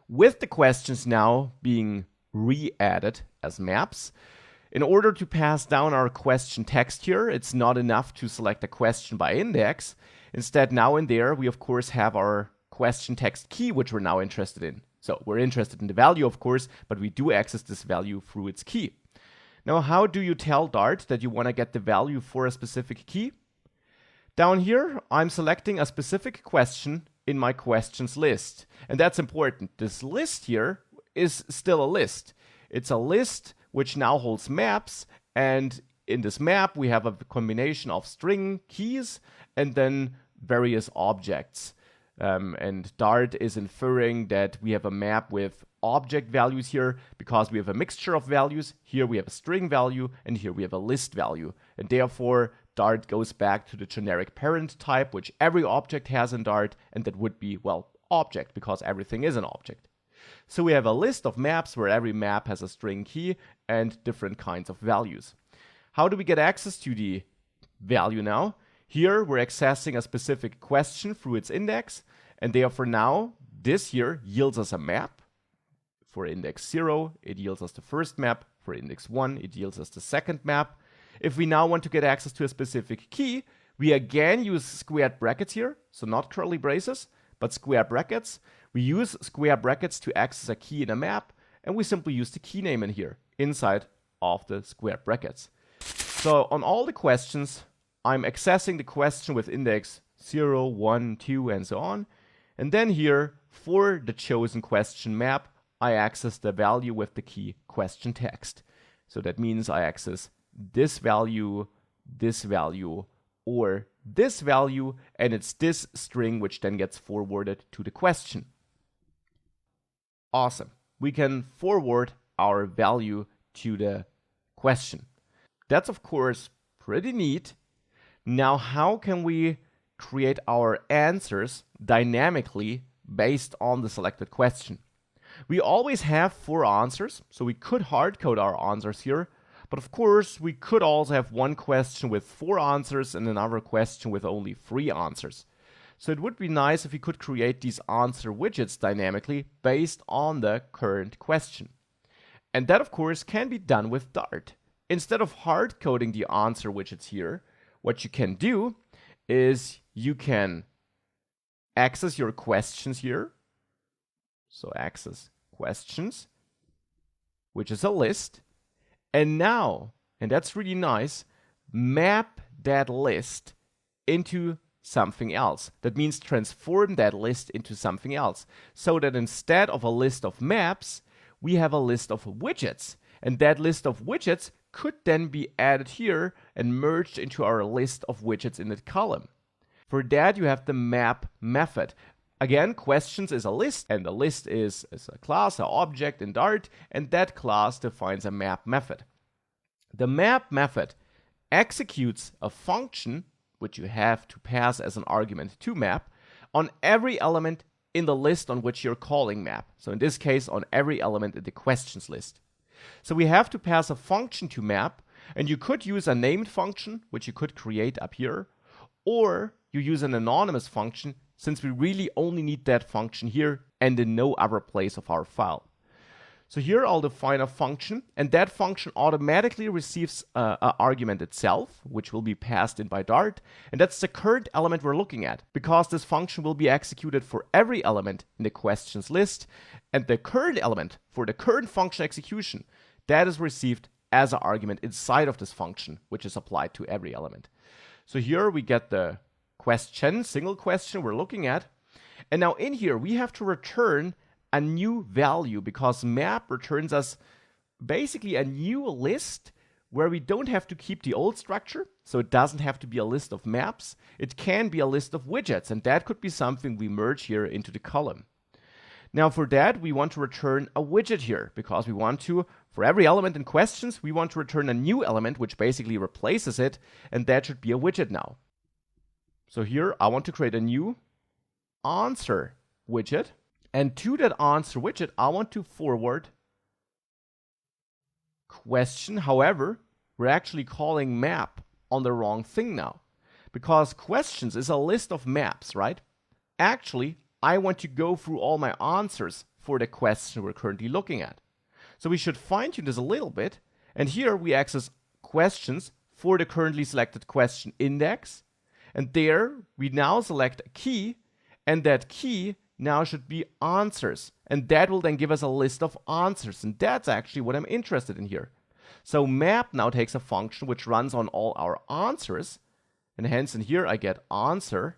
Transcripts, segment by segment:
with the questions now being re-added as maps. In order to pass down our question text here, it's not enough to select a question by index. Instead, now in there, we of course have our question text key, which we're now interested in. So we're interested in the value, of course, but we do access this value through its key. Now, how do you tell Dart that you want to get the value for a specific key? Down here, I'm selecting a specific question in my questions list. And that's important. This list here is still a list. It's a list which now holds maps, and in this map we have a combination of string keys and then various objects. And Dart is inferring that we have a map with object values here because we have a mixture of values. Here we have a string value and here we have a list value. And therefore, Dart goes back to the generic parent type, which every object has in Dart, and that would be, well, object, because everything is an object. So we have a list of maps where every map has a string key and different kinds of values. How do we get access to the value now? Here we're accessing a specific question through its index, and therefore now this here yields us a map. For index 0, it yields us the first map. For index 1, it yields us the second map. If we now want to get access to a specific key, we again use squared brackets here, so not curly braces, but square brackets. We use square brackets to access a key in a map, and we simply use the key name in here, inside of the square brackets. So on all the questions, I'm accessing the question with index 0, 1, 2, and so on. And then here, for the chosen question map, I access the value with the key question text. So that means I access this value, or this value, and it's this string which then gets forwarded to the question. Awesome. We can forward our value to the question. That's of course pretty neat. Now, how can we create our answers dynamically based on the selected question? We always have 4 answers, so we could hard code our answers here. But of course, we could also have one question with 4 answers and another question with only 3 answers. So it would be nice if we could create these answer widgets dynamically based on the current question. And that, of course, can be done with Dart. Instead of hard coding the answer widgets here, what you can do is you can access your questions here. So access questions, which is a list. And now, and that's really nice, map that list into something else. That means transform that list into something else. So that instead of a list of maps, we have a list of widgets. And that list of widgets could then be added here and merged into our list of widgets in that column. For that, you have the map method. Again, questions is a list, and the list is a class, an object in Dart, and that class defines a map method. The map method executes a function, which you have to pass as an argument to map, on every element in the list on which you're calling map. So in this case, on every element in the questions list. So we have to pass a function to map, and you could use a named function, which you could create up here, or you use an anonymous function, since we really only need that function here and in no other place of our file. So here I'll define a function, and that function automatically receives an argument itself, which will be passed in by Dart, and that's the current element we're looking at, because this function will be executed for every element in the questions list, and the current element for the current function execution, that is received as an argument inside of this function, which is applied to every element. So here we get the question, single question we're looking at, and now in here we have to return a new value, because map returns us basically a new list where we don't have to keep the old structure. So it doesn't have to be a list of maps. It can be a list of widgets, and that could be something we merge here into the column. Now for that, we want to return a widget here, because we want to, for every element in questions, we want to return a new element which basically replaces it, and that should be a widget now. So here I want to create a new answer widget. And to that answer widget, I want to forward question. However, we're actually calling map on the wrong thing now, because questions is a list of maps, right? Actually, I want to go through all my answers for the question we're currently looking at. So we should fine-tune this a little bit, and here we access questions for the currently selected question index, and there we now select a key, and that key now should be answers, and that will then give us a list of answers, and that's actually what I'm interested in here. So map now takes a function which runs on all our answers, and hence in here I get answer,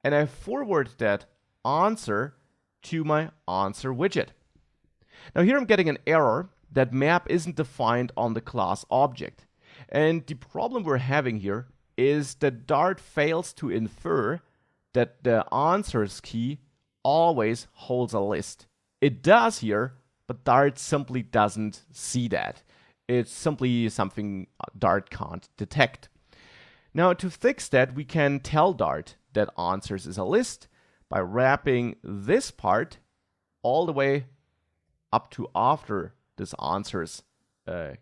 and I forward that answer to my answer widget. Now here I'm getting an error that map isn't defined on the class object. And the problem we're having here is that Dart fails to infer that the answers key always holds a list. It does here, but Dart simply doesn't see that. It's simply something Dart can't detect. Now to fix that, we can tell Dart that answers is a list by wrapping this part all the way up to after this answers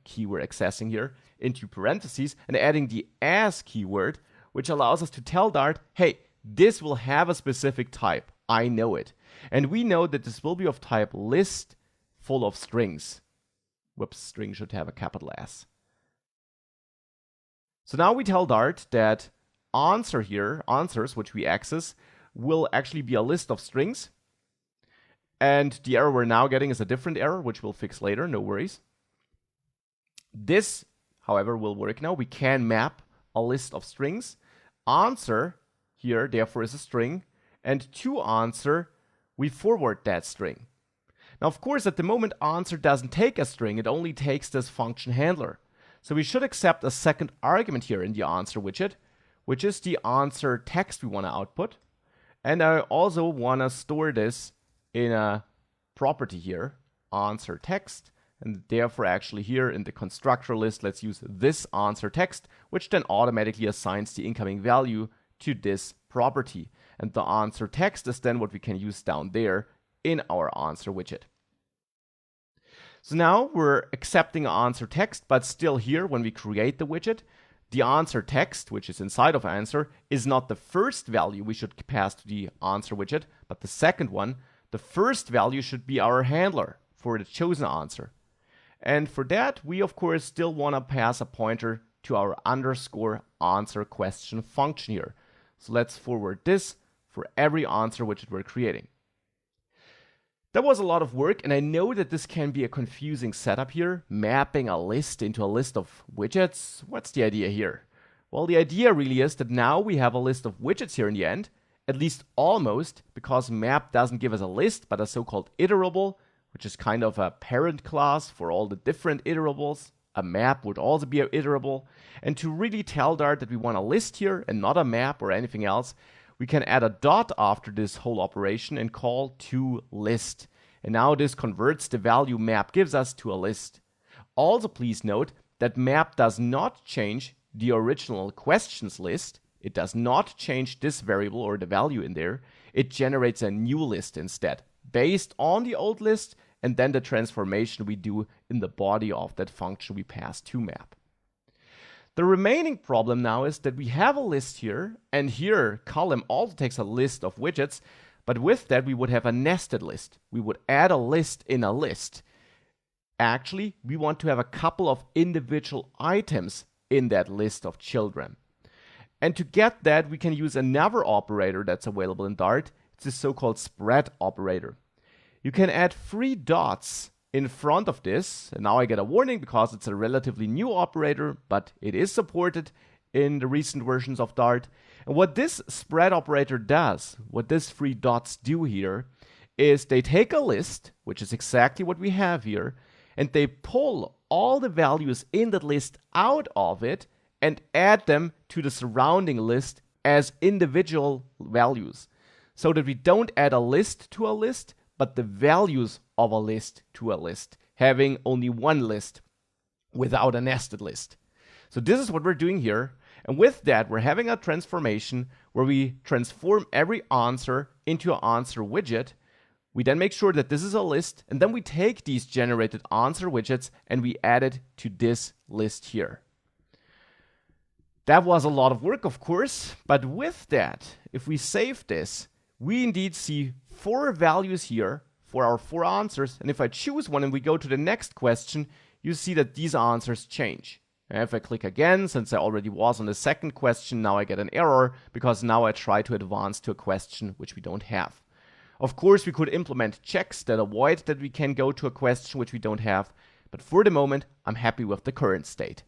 key we're accessing here into parentheses and adding the as keyword, which allows us to tell Dart, hey, this will have a specific type. I know it. And we know that this will be of type list full of strings. Whoops, string should have a capital S. So now we tell Dart that answer here, answers which we access, will actually be a list of strings. And the error we're now getting is a different error, which we'll fix later, no worries. This, however, will work now. We can map a list of strings. Answer here, therefore, is a string. And to answer, we forward that string. Now, of course, at the moment, answer doesn't take a string. It only takes this function handler. So we should accept a second argument here in the answer widget, which is the answer text we want to output. And I also want to store this in a property here, answer text. And therefore, actually here in the constructor list, let's use this answer text, which then automatically assigns the incoming value to this property. And the answer text is then what we can use down there in our answer widget. So now we're accepting answer text, but still here when we create the widget, the answer text, which is inside of answer, is not the first value we should pass to the answer widget, but the second one. The first value should be our handler for the chosen answer. And for that, we of course still want to pass a pointer to our underscore answer question function here. So let's forward this for every answer widget we're creating. That was a lot of work, and I know that this can be a confusing setup here, mapping a list into a list of widgets. What's the idea here? Well, the idea really is that now we have a list of widgets here in the end, at least almost, because map doesn't give us a list, but a so-called iterable, which is kind of a parent class for all the different iterables. A map would also be an iterable. And to really tell Dart that we want a list here and not a map or anything else, we can add a dot after this whole operation and call toList. And now this converts the value map gives us to a list. Also, please note that map does not change the original questions list. It does not change this variable or the value in there. It generates a new list instead, based on the old list, and then the transformation we do in the body of that function we pass to map. The remaining problem now is that we have a list here, and here column also takes a list of widgets, but with that we would have a nested list. We would add a list in a list. Actually, we want to have a couple of individual items in that list of children. And to get that, we can use another operator that's available in Dart. It's the so-called spread operator. You can add 3 dots in front of this, and now I get a warning because it's a relatively new operator, but it is supported in the recent versions of Dart. And what this spread operator does, what these 3 dots do here, is they take a list, which is exactly what we have here, and they pull all the values in that list out of it and add them to the surrounding list as individual values, so that we don't add a list to a list, but the values of a list to a list, having only one list without a nested list. So this is what we're doing here. And with that, we're having a transformation where we transform every answer into an answer widget. We then make sure that this is a list, and then we take these generated answer widgets and we add it to this list here. That was a lot of work, of course, but with that, if we save this, we indeed see 4 values here for our 4 answers, and if I choose one and we go to the next question, you see that these answers change. And if I click again, since I already was on the second question, now I get an error because now I try to advance to a question which we don't have. Of course, we could implement checks that avoid that we can go to a question which we don't have, but for the moment, I'm happy with the current state.